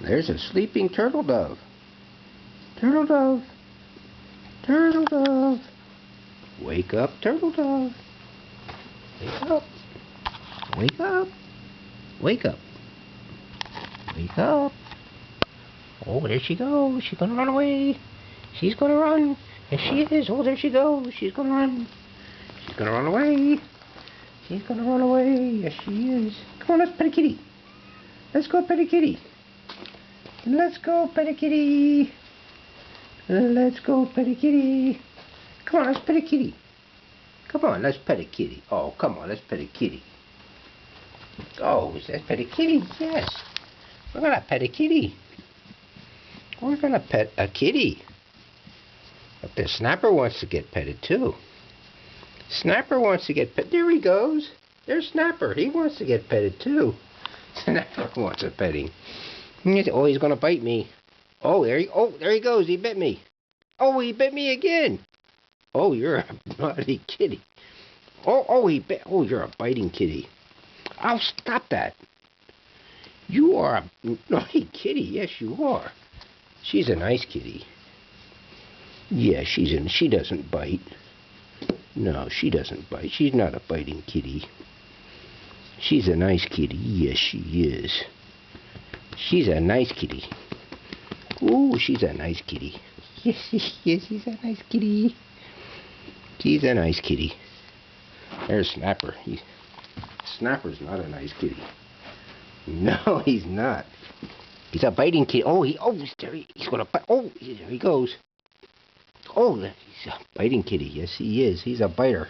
There's a sleeping turtle dove. Turtle dove. Turtle dove. Wake up, turtle dove. Wake up. Wake up. Wake up. Wake up. Oh, there she goes. She's gonna run away. She's gonna run. Yes, she is. Oh, there she goes. She's gonna run. She's gonna run away. She's gonna run away. Yes, she is. Come on, let's pet a kitty. Let's go pet a kitty. Let's go pet a kitty. Let's go pet a kitty. Come on, let's pet a kitty. Come on, let's pet a kitty. Oh, come on, let's pet a kitty. Oh, let's pet a kitty. Yes. We're gonna pet a kitty. We're gonna pet a kitty. But the Snapper wants to get petted too. Snapper wants to get pet. There he goes. There's Snapper. He wants to get petted too. Snapper wants a petting. Oh, he's gonna bite me. Oh, there he goes. He bit me. Oh, he bit me again. Oh, you're a naughty kitty. Oh, he bit. Oh, you're a biting kitty. I'll stop that. You are a naughty kitty. Yes, you are. She's a nice kitty. Yeah, she doesn't bite. No, she doesn't bite. She's not a biting kitty. She's a nice kitty. Yes, she is. She's a nice kitty. Ooh, she's a nice kitty. Yes, she's a nice kitty. She's a nice kitty. There's Snapper. Snapper's not a nice kitty. No, he's not. He's a biting kitty. He's gonna bite. Oh, there he goes. Oh, he's a biting kitty. Yes, he is. He's a biter.